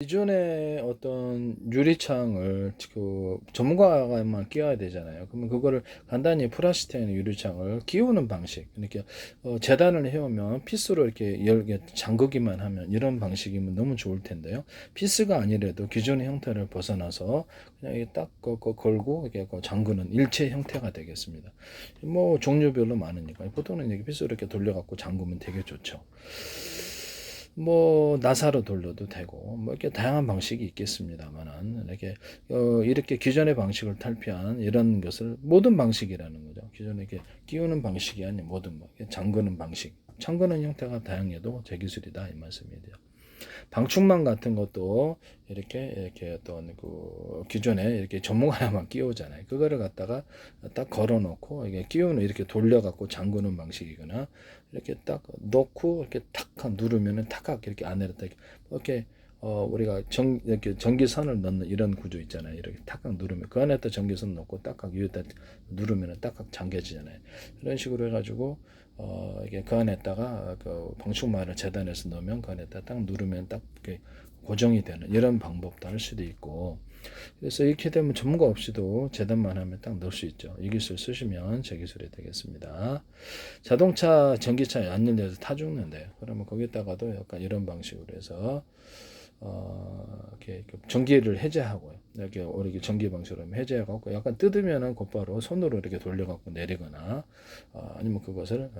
기존의 어떤 유리창을 그 전문가가만 끼워야 되잖아요. 그러면 그거를 간단히 플라스틱 유리창을 끼우는 방식, 이렇게 재단을 해오면 피스로 이렇게 열게 잠그기만 하면 이런 방식이면 너무 좋을 텐데요. 피스가 아니라도 기존의 형태를 벗어나서 그냥 이게 딱 걸고 이렇게 잠그는 일체 형태가 되겠습니다. 뭐 종류별로 많으니까 보통은 이렇게 피스로 이렇게 돌려갖고 잠그면 되게 좋죠. 뭐 나사로 돌려도 되고 뭐 이렇게 다양한 방식이 있겠습니다만은 이렇게 기존의 방식을 탈피한 이런 것을 모든 방식이라는 거죠. 기존에 이렇게 끼우는 방식이 아닌 모든 잠그는 방식, 잠그는 형태가 다양해도 제 기술이다 이 말씀이죠. 방충망 같은 것도 이렇게 어떤 그 기존에 이렇게 전문가만 끼우잖아요. 그거를 갖다가 딱 걸어 놓고 이게 끼우는 이렇게 돌려 갖고 잠그는 방식이거나 이렇게 딱 넣고 이렇게 탁 누르면은 탁 이렇게 안에를 딱 이렇게 우리가 이렇게 전기선을 넣는 이런 구조 있잖아요. 이렇게 탁 누르면 그 안에다 전기선 넣고 딱딱 위에다 누르면은 딱딱 잠겨지잖아요. 이런 식으로 해가지고 이게 그 안에다가 그 방충망을 재단해서 넣으면 그 안에다 딱 누르면 딱 이렇게 고정이 되는 이런 방법도 할 수도 있고. 그래서 이렇게 되면 전문가 없이도 재단만 하면 딱 넣을 수 있죠. 이 기술 쓰시면 제 기술이 되겠습니다. 자동차, 전기차 안 열려서 타 죽는데 그러면 거기다가도 약간 이런 방식으로 해서 이렇게 전기를 해제하고요. 이렇게 전기 방식으로 해제하고 약간 뜯으면은 곧바로 손으로 이렇게 돌려갖고 내리거나 아니면 그것을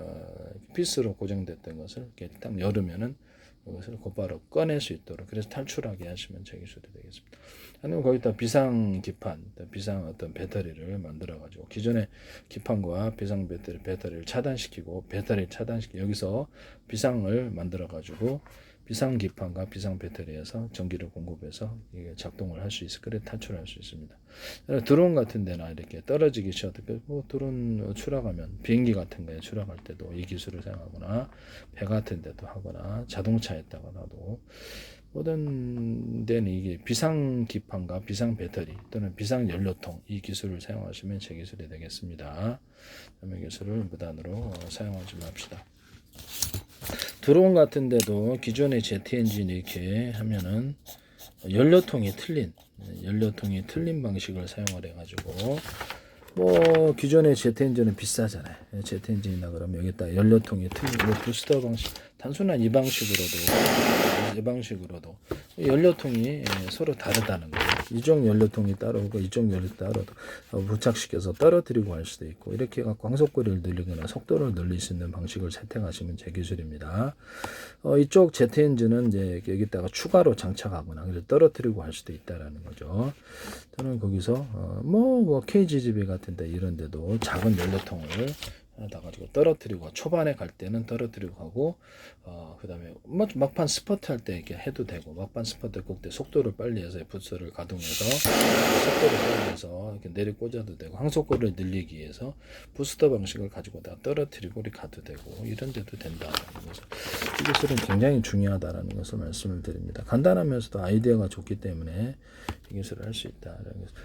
피스로 고정됐던 것을 이렇게 딱 열으면은 그것을 곧바로 꺼낼 수 있도록 그래서 탈출하게 하시면 제 기술이 되겠습니다. 아니면 거기다 비상 기판, 비상 어떤 배터리를 만들어 가지고 기존의 기판과 비상 배터리를 차단시키고 배터리를 차단시키고 여기서 비상을 만들어 가지고 비상 기판과 비상 배터리에서 전기를 공급해서 이게 작동을 할 수 있을 그래 탈출할 수 있습니다. 드론 같은 데나 이렇게 떨어지기 쉬워도 뭐 드론 추락하면 비행기 같은 거에 추락할 때도 이 기술을 사용하거나 배 같은 데도 하거나 자동차에다가 놔도 모든 데는 이게 비상 기판과 비상 배터리 또는 비상 연료통 이 기술을 사용하시면 제 기술이 되겠습니다. 이 기술을 무단으로 사용하지 맙시다. 드론 같은 데도 기존의 제트 엔진 이렇게 하면은 연료통이 틀린 방식을 사용을 해가지고 뭐 기존의 제트 엔진은 비싸잖아요. 제트 엔진이나 그러면 여기다 연료통이 틀린 뭐 부스터 방식 단순한 이 방식으로도 연료통이 서로 다르다는 거예요. 이쪽 연료통이 따로고 이쪽 연료 따로 부착시켜서 떨어뜨리고 할 수도 있고 이렇게 해갖고 광속거리를 늘리거나 속도를 늘릴 수 있는 방식을 선택하시면 제 기술입니다. 이쪽 제트 엔진은 이제 여기다가 추가로 장착하거나 떨어뜨리고 할 수도 있다라는 거죠. 저는 거기서 뭐 KGGB 같은데 이런 데도 작은 연료통을 다 가지고 떨어뜨리고 초반에 갈 때는 떨어뜨리고 하고 그다음에 막판 스퍼트 할 때 이렇게 해도 되고 막판 스퍼트 그때 속도를 빨리 해서 부스를 가동해서 속도를 빨리 해서 이렇게 내리 꽂아도 되고 항속거리를 늘리기 위해서 부스터 방식을 가지고 다 떨어뜨리고 이렇게 가도 되고 이런 데도 된다는 거죠. 이 기술은 굉장히 중요하다라는 것을 말씀을 드립니다. 간단하면서도 아이디어가 좋기 때문에 이 기술을 할 수 있다.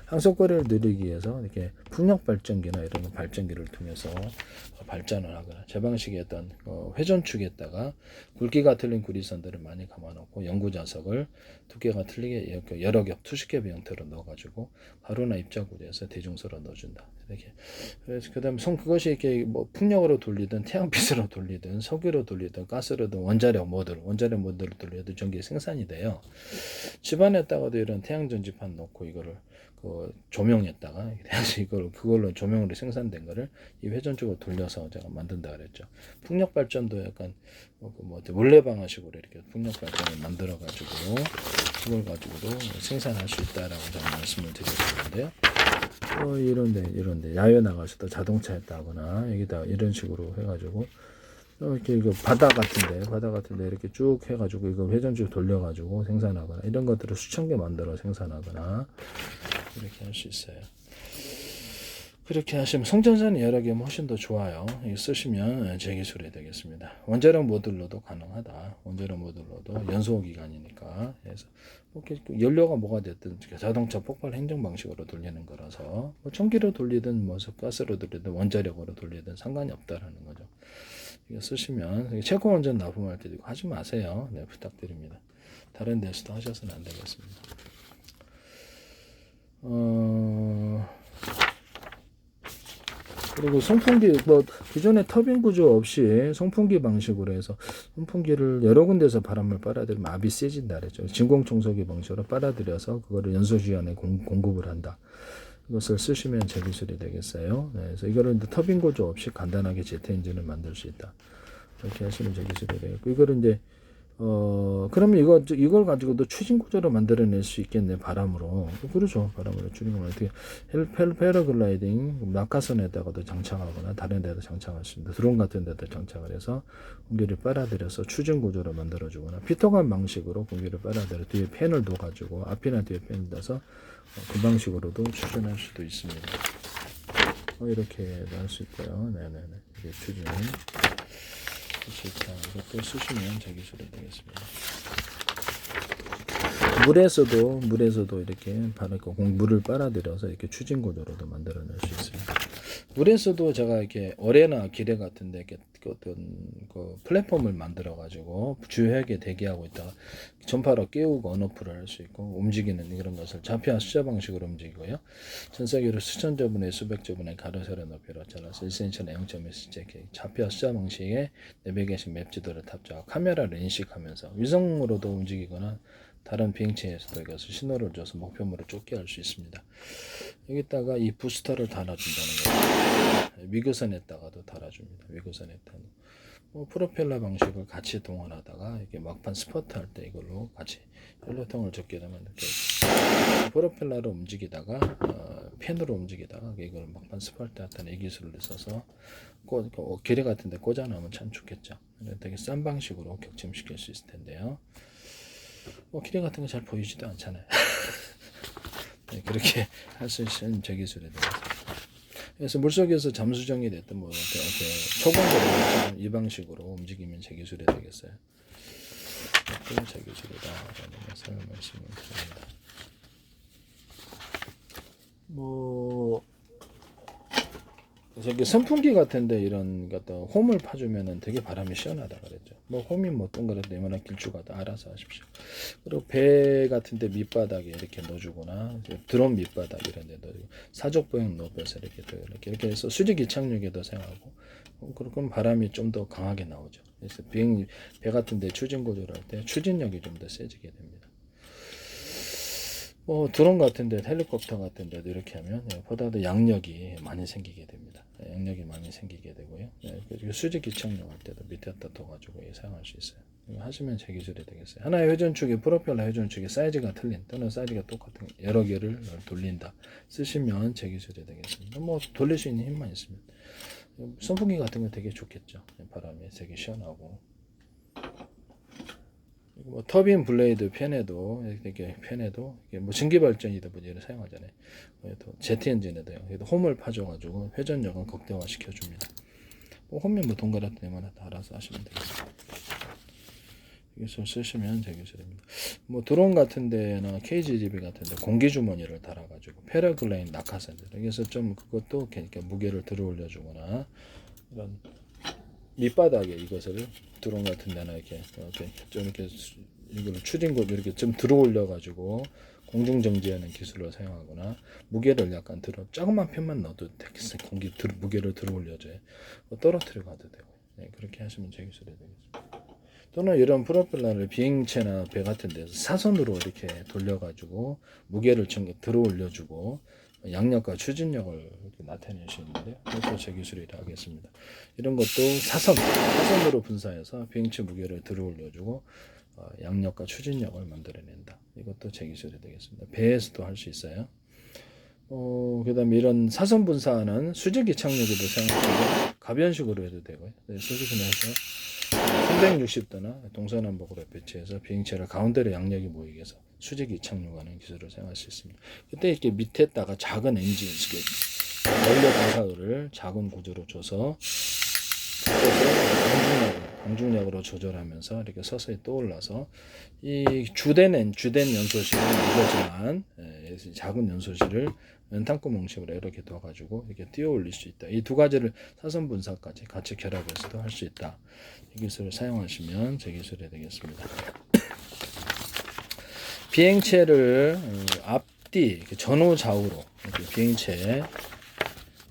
항속거리를 늘리기 위해서 이렇게 풍력 발전기나 이런 발전기를 통해서 발전을 하거나 제 방식의 어떤 회전축에다가 굵기가 틀린 구리선들을 많이 감아놓고 연구 자석을 두께가 틀리게 여러 겹 투식겹 형태로 넣어가지고 가루나 입자구리에서 대중소로 넣어준다. 이렇게 그래서 그다음에 그것이 이렇게 뭐 풍력으로 돌리든 태양빛으로 돌리든 석유로 돌리든 가스로든 원자력 모드로 돌려도 전기 생산이 돼요. 집안에다가도 이런 태양전지판 놓고 이거를 그 조명에다가 그걸로 조명으로 생산된 거를 이 회전쪽으로 돌려서 제가 만든다 그랬죠. 풍력 발전도 약간 물레방아식으로 이렇게 풍력 발전을 만들어 가지고 그걸 가지고도 생산할 수 있다라고 제가 말씀을 드렸었는데요. 이런데 야외 나가서도 자동차에다 하거나 여기다 이런 식으로 해가지고 이렇게 이거 바다 같은데 이렇게 쭉 해가지고 이거 회전축 돌려가지고 생산하거나 이런 것들을 수천 개 만들어 생산하거나 이렇게 할 수 있어요. 그렇게 하시면 성전자는 여러 개면 훨씬 더 좋아요. 이거 쓰시면 제 기술이 되겠습니다. 원자력 모듈로도 가능하다. 원자력 모듈로도 연소 기관이니까. 그래서 연료가 뭐가 됐든 자동차 폭발 행정 방식으로 돌리는 거라서 뭐 전기로 돌리든 뭐 가스로 돌리든 원자력으로 돌리든 상관이 없다라는 거죠. 이거 쓰시면 체코 원전 납품할 때도 하지 마세요. 네, 부탁드립니다. 다른 데서도 하셔서는 안 되겠습니다. 그리고 송풍기 뭐 기존의 터빈 구조 없이 송풍기 방식으로 해서 송풍기를 여러 군데서 바람을 빨아들이면 압이 세진다 그랬죠. 진공 청소기 방식으로 빨아들여서 그거를 연소주연에 공급을 한다. 이것을 쓰시면 제 기술이 되겠어요. 네, 그래서 이거를 터빈 구조 없이 간단하게 제트 엔진을 만들 수 있다. 이렇게 하시면 제 기술이 되겠고, 이거를 이제 그러면 이걸 가지고도 추진 구조로 만들어낼 수 있겠네, 바람으로. 그렇죠. 바람으로 추진을 어떻게, 패러글라이딩, 낙하선에다가도 장착하거나, 다른 데도 장착할 수 있습니다. 드론 같은 데도 장착을 해서 공기를 빨아들여서 추진 구조로 만들어주거나, 피터간 방식으로 공기를 빨아들여 뒤에 팬을 둬가지고, 앞이나 뒤에 팬을 둬서 그 방식으로도 추진할 수도 있습니다. 이렇게 할 수 있고요. 네네네. 이게 추진. 좋다. 이것도 쓰시면 제 기술이 되겠습니다. 물에서도 이렇게 물을 빨아들여서 이렇게 추진 구조로도 만들어낼 수 있습니다. 물에서도 제가 이렇게 어뢰나 기뢰 같은데 이렇게 어떤 그 플랫폼을 만들어 가지고 주요하게 대기하고 있다가 전파로 깨우고 언오프를 할 수 있고 움직이는 이런 것을 좌표와 숫자 방식으로 움직이고요. 전사기로 수천 저분의 수백 저분의 가로세로 높이로 잘라서 1cm나 0.1cm 이렇게 좌표와 숫자 방식의 내비게이션 맵 지도를 탑재하고 카메라를 인식하면서 위성으로도 움직이거나 다른 비행체에서도 이것을 신호를 줘서 목표물을 쫓게 할 수 있습니다. 여기다가 이 부스터를 달아준다는 거죠. 위그선에다가도 달아줍니다. 위그선에다가 프로펠러 방식을 같이 동원하다가 이렇게 막판 스퍼트 할 때 이걸로 같이 펠로통을 적게 되면 이렇게 프로펠러로 움직이다가 펜으로 움직이다가 이걸 막판 스퍼트 할 때는 이 기술을 써서 기뢰 같은 데 꽂아놓으면 참 좋겠죠. 되게 싼 방식으로 격침시킬 수 있을 텐데요. 기뢰 같은 거 잘 보이지도 않잖아요. 네, 그렇게 할 수 있는 제 기술이 되겠습니다. 그래서 물속에서 잠수정이 됐든 뭐 이렇게 초공으로 이 방식으로 움직이면 제 기술이 되겠어요. 이것도 제 기술이다라는 것을 말씀을 드립니다. 저기 선풍기 같은데 이런 것도 홈을 파주면은 되게 바람이 시원하다 그랬죠. 홈이 동그랗게 이만한 길쭉하다 알아서 하십시오. 그리고 배 같은데 밑바닥에 이렇게 넣어주거나 드론 밑바닥 이런 데 넣어주고 사족보행 높여서 이렇게 해서 수직 이착륙에도 사용하고 그럼 바람이 좀 더 강하게 나오죠. 그래서 배 같은데 추진 구조를 할 때 추진력이 좀 더 세지게 됩니다. 드론 같은데 헬리콥터 같은데도 이렇게 하면 보다도 양력이 많이 생기게 됩니다. 양력이 많이 생기게 되고요. 그리고 수직 기착용 할 때도 밑에다 둬가지고 사용할 수 있어요. 이거 하시면 제 기술이 되겠어요. 하나의 회전축이 프로펠러 회전축이 사이즈가 틀린 또는 사이즈가 똑같은 여러 개를 돌린다. 쓰시면 제 기술이 되겠습니다. 돌릴 수 있는 힘만 있으면 선풍기 같은 거 되게 좋겠죠. 바람이 되게 시원하고. 터빈 블레이드 펜에도 이렇게 전기 발전이다 보니까 사용하잖아요. 또 제트 엔진에도요. 홈을 파줘가지고 회전력을 극대화 시켜줍니다. 홈이 동그랗게 되면 알아서 하시면 되겠습니다. 이것을 쓰시면 제 기술입니다. 드론 같은 데나 KGDB 같은 데 공기 주머니를 달아가지고 패러글라이딩 낙하산들 여기서 좀 그것도 이렇게 무게를 들어 올려주거나 이런 밑바닥에 이것을 드론 같은 데나 이렇게 이걸 추진구 이렇게 좀 들어 올려 가지고 공중 정지하는 기술을 사용하거나 무게를 약간 조금만 편만 넣어도 되겠어요. 무게를 들어 올려줘요. 떨어뜨려 가도 되고. 네, 그렇게 하시면 제 기술이 되겠습니다. 또는 이런 프로펠러를 비행체나 배 같은 데서 사선으로 이렇게 돌려 가지고 무게를 들어 올려주고 양력과 추진력을 이렇게 나타낼 수 있는데 이것도 제 기술이라 하겠습니다. 이런 것도 사선으로 분사해서 비행체 무게를 들어 올려주고 양력과 추진력을 만들어낸다. 이것도 제 기술이 되겠습니다. 배에서도 할 수 있어요. 그 다음에 이런 사선 분사하는 수직 이착륙에도 사용하고 가변식으로 해도 되고요. 수직으로 해서 360도나 동서남북으로 배치해서 비행체를 가운데로 양력이 모이게 해서 수직 이착륙하는 기술을 사용할 수 있습니다. 그때 이렇게 밑에다가 작은 엔진, 연료 방사를 작은 구조로 줘서 공중력으로 조절하면서 이렇게 서서히 떠올라서 이 주된 연소실은 이거지만 작은 연소실을 연탄구멍식으로 이렇게 둬가지고 이렇게 띄어 올릴 수 있다. 이 두 가지를 사선 분사까지 같이 결합해서도 할 수 있다. 이 기술을 사용하시면 제 기술이 되겠습니다. 비행체를 앞뒤 전후 좌우로 이렇게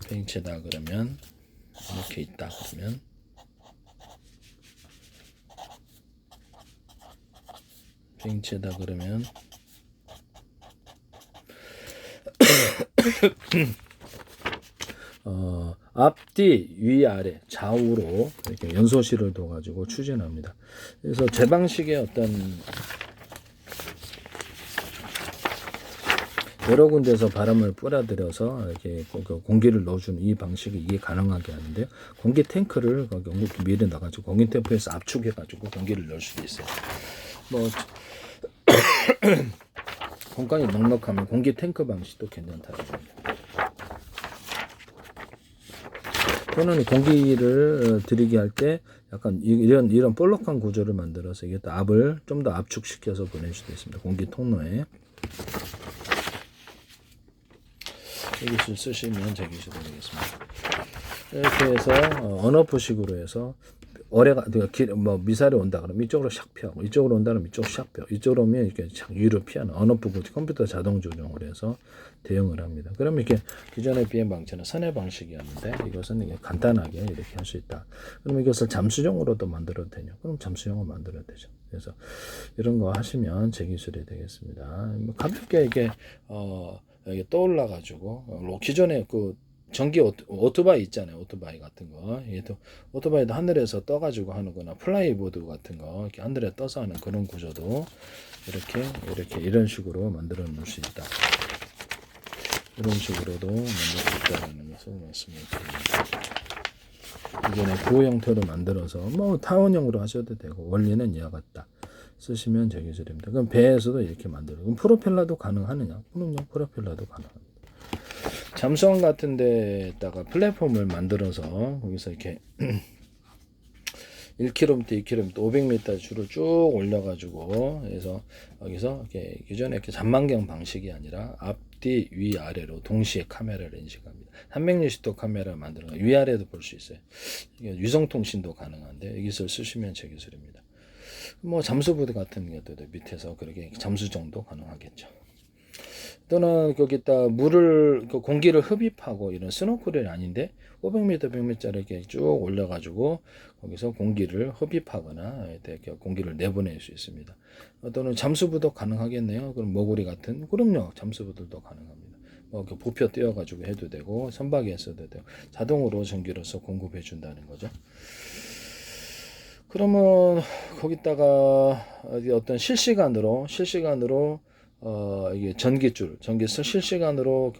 비행체다 그러면 이렇게 있다 그러면 비행체다 그러면 앞뒤 위아래 좌우로 이렇게 연소실을 둬 가지고 추진합니다. 그래서 제 방식의 어떤 여러 군데서 바람을 뿌려들여서 이렇게 공기를 넣어주는 이 방식이 이게 가능하게 하는데요. 공기 탱크를 거기 미리 넣어가지고 공기 탱크에서 압축해가지고 공기를 넣을 수도 있어요. 뭐 공간이 넉넉하면 공기 탱크 방식도 괜찮다고 합니다. 또는 공기를 들이게 할 때 약간 이런 볼록한 구조를 만들어서 이게 또 압을 좀 더 압축시켜서 보낼 수도 있습니다. 공기 통로에. 여기서 쓰시면 제 기술이 되겠습니다. 이렇게 해서 언어포식으로 해서 어뢰가 뭐 미사일이 온다 그러면 이쪽으로 샥 피하고 이쪽으로 온다 그러면 이쪽으로 샥 피하고 이쪽으로 오면 이렇게 샥 위로 피하는 언어포구 컴퓨터 자동 조정을 해서 대응을 합니다. 그러면 이렇게 기존의 비행 방식은 선의 방식이었는데 이것은 이게 간단하게 이렇게 할 수 있다. 그럼 이것을 잠수정으로도 만들어도 되냐? 그럼 잠수정을 만들어도 되죠. 그래서 이런 거 하시면 제 기술이 되겠습니다. 가볍게 이게 이게 떠올라 가지고 기존에 그 전기 오토바이 있잖아요. 오토바이 같은 거. 이게 또 오토바이도 하늘에서 떠 가지고 하는거나 플라이보드 같은 거 이렇게 하늘에 떠서 하는 그런 구조도 이렇게 이런 식으로 만들어 놓을 수 있다. 이런 식으로도 만들 수 있다는 것을 말씀드립니다. 기존에 구호 형태로 만들어서 뭐 타원형으로 하셔도 되고 원리는 이와 같다. 쓰시면 제 기술입니다. 그럼 배에서도 이렇게 만들어요. 그럼 프로펠러도 가능하느냐? 그럼요. 프로펠러도 가능합니다. 잠수함 같은 데다가 플랫폼을 만들어서 거기서 이렇게 1km, 2km, 500m 줄을 쭉 올려가지고 그래서 여기서 이렇게 기존에 이렇게 잔망경 방식이 아니라 앞뒤 위아래로 동시에 카메라를 인식합니다. 360도 카메라를 만드는 거 위아래도 볼 수 있어요. 위성 통신도 가능한데 이 기술 쓰시면 제 기술입니다. 뭐 잠수부대 같은 것도 밑에서 그렇게 잠수정도 가능하겠죠. 또는 거기다 공기를 흡입하고 이런 스노클이 아닌데 500m, 100m짜리 이렇게 쭉 올려가지고 거기서 공기를 흡입하거나 이렇게 공기를 내보낼 수 있습니다. 또는 잠수부도 가능하겠네요. 그럼 머구리 같은 그럼요. 잠수부들도 가능합니다. 뭐 부표 띄워가지고 해도 되고 선박에 써도 되고 자동으로 전기로서 공급해 준다는 거죠. 그러면 거기다가 어떤 실시간으로 이게 전기줄 실시간으로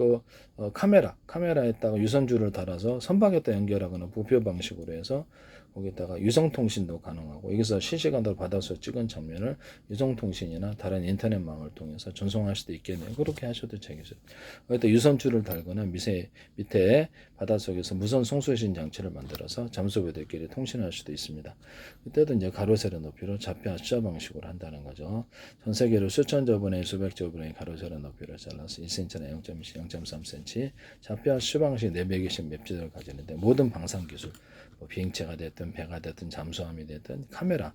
카메라에다가 유선줄을 달아서 선박에다 연결하거나 부표 방식으로 해서 거기다가 유성통신도 가능하고 여기서 실시간으로 받아서 찍은 장면을 유성통신이나 다른 인터넷망을 통해서 전송할 수도 있겠네요. 그렇게 하셔도 되겠어요. 거기다 유선줄을 달거나 밑에 바닷속에서 무선 송수신 장치를 만들어서 잠수부대끼리 통신할 수도 있습니다. 그때도 이제 가로세로 높이로 좌표 숫자 방식으로 한다는 거죠. 전 세계로 수천 저분의 수백 저분의 가로세로 높이를 잘라서 1cm나 0.3cm 좌표 수 방식 4개씩 맵지를 가지는데 모든 방산 기술 뭐 비행체가 됐든 배가 됐든 잠수함이 됐든 카메라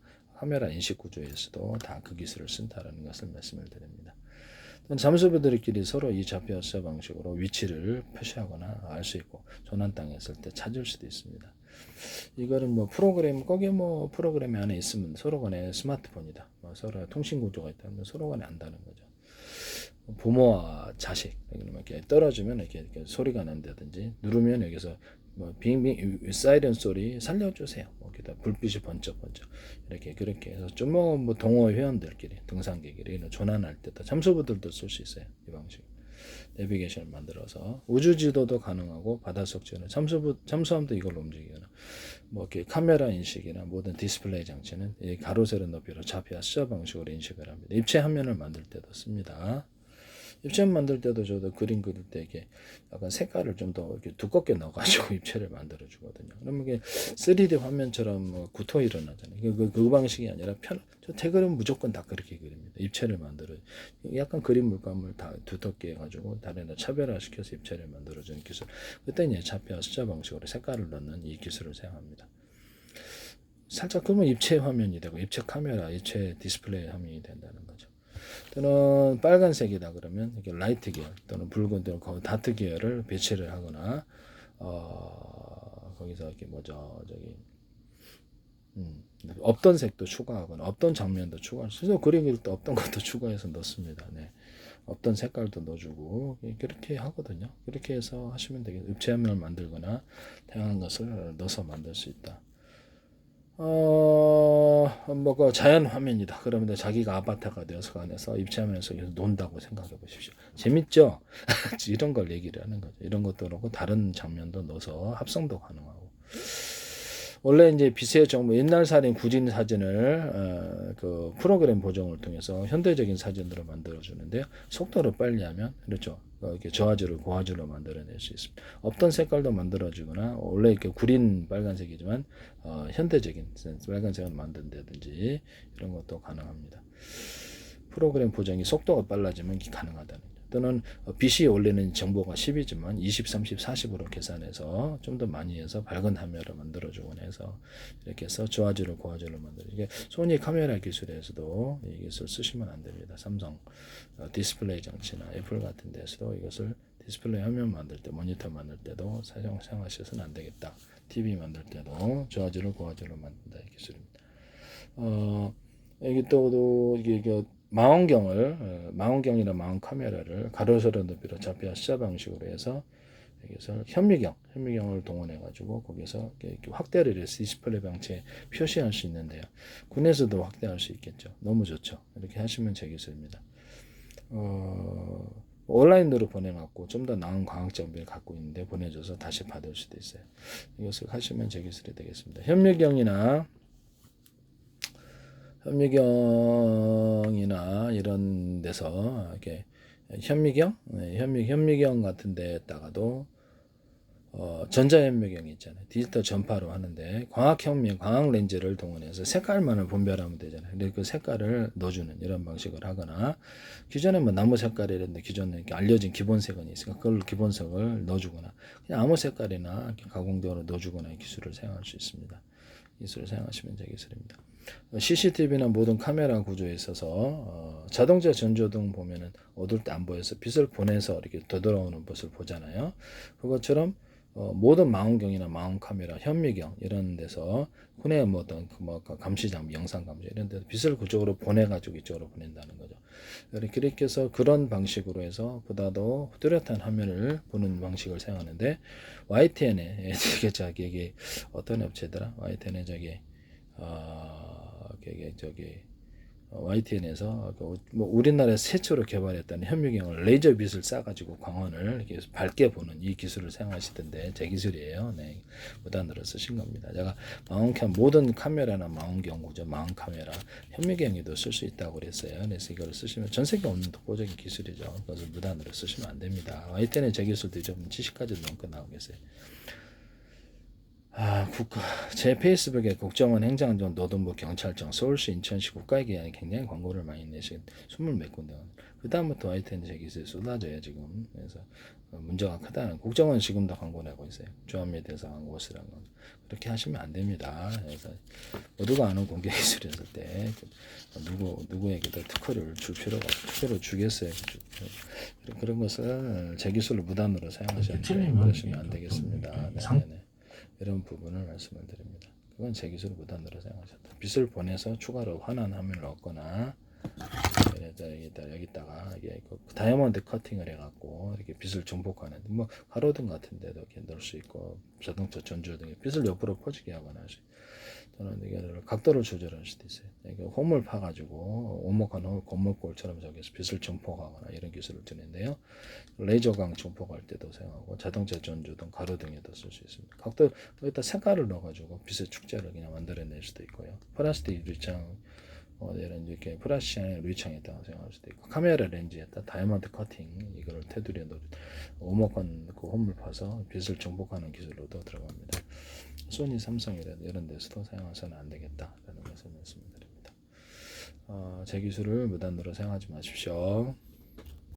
인식 구조에서도 다 그 기술을 쓴다라는 것을 말씀을 드립니다. 잠수부들끼리 서로 이 좌표 숫자 방식으로 위치를 표시하거나 알 수 있고 조난당했을 때 찾을 수도 있습니다. 이거는 뭐 거기에 뭐 프로그램이 안에 있으면 서로 간에 스마트폰이다. 뭐 서로 통신 구조가 있다면 서로 간에 안다는 거죠. 부모와 자식 이렇게 떨어지면 이렇게 소리가 난다든지 누르면 여기서 뭐 빙빙 사이렌 소리 살려주세요. 거기다 불빛이 번쩍번쩍 이렇게 그렇게 해서 좀 뭐 동호 회원들끼리 등산객끼리 조난할 때도 잠수부들도 쓸 수 있어요. 이 방식. 내비게이션을 만들어서 우주 지도도 가능하고 바닷속 지도는 잠수함도 이걸로 움직이거나 뭐 이렇게 카메라 인식이나 모든 디스플레이 장치는 이 가로 세로 높이로 좌표 숫자 방식으로 인식을 합니다. 입체 화면을 만들 때도 씁니다. 입체 만들 때도 저도 그림 그릴 때 이게 약간 색깔을 좀 더 이렇게 두껍게 넣어가지고 입체를 만들어 주거든요. 그러면 이게 3D 화면처럼 뭐 구토 일어나잖아요. 그 방식이 아니라 저 태그는 무조건 다 그렇게 그립니다. 입체를 만들어 약간 그림 물감을 다 두텁게 해가지고 다른 차별화시켜서 입체를 만들어 주는 기술. 그때 이제 좌표 숫자 방식으로 색깔을 넣는 이 기술을 사용합니다. 살짝 그러면 입체 화면이 되고 입체 카메라, 입체 디스플레이 화면이 된다는 거죠. 또는 빨간색이다 그러면 이렇게 라이트 계열 또는 붉은 또는 다트 계열을 배치를 하거나 거기서 이렇게 뭐죠 저기 없던 색도 추가하거나 없던 장면도 추가할 수 있어요. 그림일 때 없던 것도 추가해서 넣습니다. 네. 없던 색깔도 넣어주고 그렇게 하거든요. 그렇게 해서 하시면 되겠어요. 입체화면을 만들거나 다양한 것을 넣어서 만들 수 있다. 뭐그 자연 화면이다. 그러면 자기가 아바타가 되어서 안에서 입체화면에서 논다고 생각해 보십시오. 재밌죠? 이런 걸 얘기를 하는 거죠. 이런 것도 그렇고 다른 장면도 넣어서 합성도 가능하고. 원래 이제 비세 정보 옛날 사진 구진 사진을 그 프로그램 보정을 통해서 현대적인 사진으로 만들어 주는데요. 속도를 빨리 하면 그렇죠. 이렇게 저하주를 고하주로 만들어낼 수 있습니다. 없던 색깔도 만들어주거나 원래 이렇게 구린 빨간색이지만 현대적인 빨간색을 만든다든지 이런 것도 가능합니다. 프로그램 보정이 속도가 빨라지면 가능하다는 거죠. 또는 빛이 올리는 정보가 10이지만 20, 30, 40으로 계산해서 좀 더 많이 해서 밝은 화면을 만들어주곤 해서 이렇게 해서 저하주를 고하주를 만들어. 이게 소니 카메라 기술에서도 이것을 쓰시면 안 됩니다. 삼성 디스플레이 장치나 애플 같은 데서도 이것을 디스플레이 화면 만들 때 모니터 만들 때도 사용하셔서는 안 되겠다. TV 만들 때도 저하주를 고하주를 만든다 이 기술입니다. 여기 또 이게 망원경이나 망원 카메라를 가로세로 높이로 좌표와 시자 방식으로 해서 여기서 현미경을 동원해 가지고 거기서 이렇게 확대를 해서 디스플레이 방치에 표시할 수 있는데요. 군에서도 확대할 수 있겠죠. 너무 좋죠. 이렇게 하시면 제 기술입니다. 온라인으로 보내갖고 좀 더 나은 광학 장비를 갖고 있는데 보내줘서 다시 받을 수도 있어요. 이것을 하시면 제 기술이 되겠습니다. 현미경이나 이런 데서 이렇게 현미경 같은 데에다가도 전자현미경이 있잖아요. 디지털 전파로 하는데 광학 렌즈를 동원해서 색깔만을 분별하면 되잖아요. 근데 그 색깔을 넣어주는 이런 방식을 하거나 기존에 뭐 나무 색깔이랬는데 기존에 이렇게 알려진 기본색은 있으니까 그걸 기본색을 넣어주거나 그냥 아무 색깔이나 이렇게 가공도로 넣어주거나 이 기술을 사용할 수 있습니다. 기술을 사용하시면 제 기술입니다. CCTV나 모든 카메라 구조에 있어서 자동차 전조등 보면은 어두울 때 안 보여서 빛을 보내서 이렇게 되돌아오는 것을 보잖아요. 그것처럼 모든 망원경이나 망원 카메라, 현미경 이런 데서 흔히 뭐 어떤 감시 장비, 영상 감시 이런 데서 빛을 그쪽으로 보내가지고 이쪽으로 보낸다는 거죠. 그렇게 해서 그런 방식으로 해서 보다도 뚜렷한 화면을 보는 방식을 사용하는데 YTN에 이게 어떤 업체더라? YTN에 YTN에서 뭐 우리나라에서 최초로 개발했다는 현미경을 레이저 빛을 쏴가지고 광원을 이렇게 밝게 보는 이 기술을 사용하시던데 제 기술이에요. 네, 무단으로 쓰신 겁니다. 제가 모든 카메라나 망원경 구조, 망원 카메라, 현미경에도 쓸 수 있다고 그랬어요. 그래서 이걸 쓰시면 전 세계 없는 독보적인 기술이죠. 그래서 무단으로 쓰시면 안 됩니다. YTN의 제 기술도 좀 70까지 넘게 나오겠어요. 제 페이스북에 국정원 행정안전 노동부 경찰청 서울시 인천시 국가에 기관이 굉장히 광고를 많이 내신 20몇 군데 그 다음부터 YTN 제 기술이 쏟아져요 지금. 그래서 문제가 크다는 국정원 지금도 광고 내고 있어요. 주한미디어에서 광고 쓰라는 건 그렇게 하시면 안 됩니다. 그래서 모두가 아는 공개 기술이었을 때 누구에게도 특허를 줄 필요가 특허를 주겠어요. 그런 것을 제 기술로 무단으로 사용하시면 안 되겠습니다. 네네. 이런 부분을 말씀을 드립니다. 그건 제 기술을 무단으로 사용하셨다. 빛을 보내서 추가로 환한 화면을 얻거나 여기다가 이게 다이아몬드 커팅을 해갖고 이렇게 빛을 증폭하는 뭐 가로등 같은 데도 이렇게 넣을 수 있고 자동차 전조등에 빛을 옆으로 퍼지게 하거나 또는 이게 각도를 조절할 수도 있어요. 이게 홈을 파가지고 오목한 건물골처럼 저기서 빛을 증폭하거나 이런 기술을 드는데요. 레이저광 증폭할 때도 사용하고 자동차 전조등 가로등에도 쓸 수 있습니다. 각도 여기다 색깔을 넣어가지고 빛의 축제를 그냥 만들어낼 수도 있고요. 플라스틱 유리창 이런 이렇게 플라스틱 유리창에다가 사용할 수도 있고 카메라 렌즈에다 다이아몬드 커팅 이거를 테두리에 오목한 그 홈을 파서 빛을 증폭하는 기술로도 들어갑니다. 소니, 삼성이라든 이런 데서도 사용해서는 안 되겠다라는 것을 말씀드립니다. 제 기술을 무단으로 사용하지 마십시오.